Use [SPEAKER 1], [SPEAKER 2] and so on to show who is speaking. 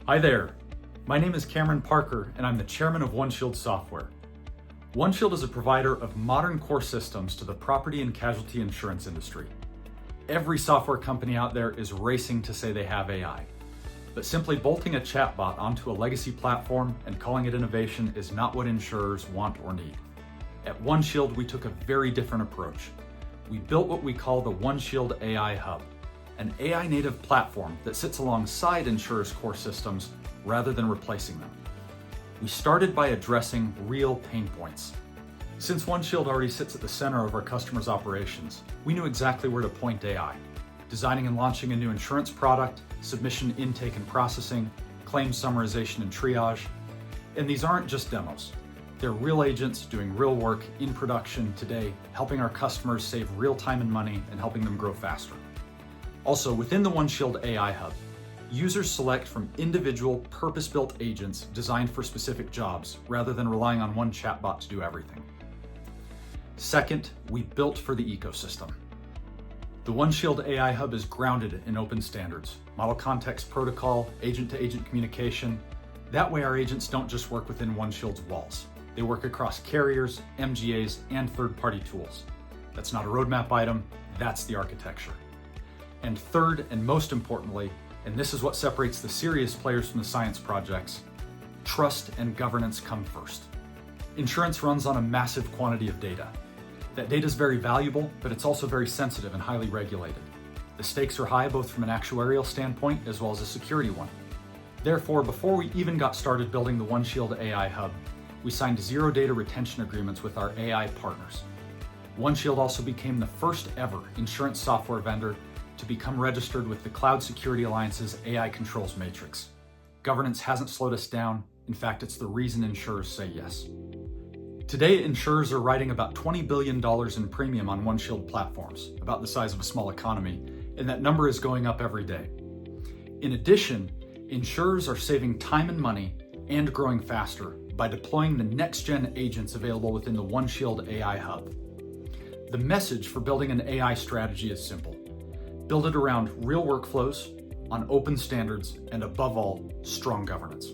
[SPEAKER 1] Hi there. My name is Cameron Parker, and I'm the chairman of OneShield Software. OneShield is a provider of modern core systems to the property and casualty insurance industry. Every software company out there is racing to say they have AI. But simply bolting a chatbot onto a legacy platform and calling it innovation is not what insurers want or need. At OneShield, we took a very different approach. We built what we call the OneShield AI Hub, an AI-native platform that sits alongside insurers' core systems rather than replacing them. We started by addressing real pain points. Since OneShield already sits at the center of our customers' operations, we knew exactly where to point AI. Designing and launching a new insurance product, submission intake and processing, claims summarization and triage. And these aren't just demos. They're real agents doing real work in production today, helping our customers save real time and money and helping them grow faster. Also, within the OneShield AI Hub, users select from individual purpose-built agents designed for specific jobs rather than relying on one chatbot to do everything. Second, we built for the ecosystem. The OneShield AI Hub is grounded in open standards, model context protocol, agent-to-agent communication. That way our agents don't just work within OneShield's walls. They work across carriers, MGAs, and third-party tools. That's not a roadmap item, that's the architecture. And third, and most importantly, and this is what separates the serious players from the science projects, trust and governance come first. Insurance runs on a massive quantity of data. That data is very valuable, but it's also very sensitive and highly regulated. The stakes are high both from an actuarial standpoint as well as a security one. Therefore, before we even got started building the OneShield AI Hub, we signed zero data retention agreements with our AI partners. OneShield also became the first ever insurance software vendor to become registered with the Cloud Security Alliance's AI Controls Matrix. Governance hasn't slowed us down. In fact, it's the reason insurers say yes. Today, insurers are writing about $20 billion in premium on OneShield platforms, about the size of a small economy, and that number is going up every day. In addition, insurers are saving time and money and growing faster by deploying the next-gen agents available within the OneShield AI Hub. The message for building an AI strategy is simple. Build it around real workflows, on open standards, and above all, strong governance.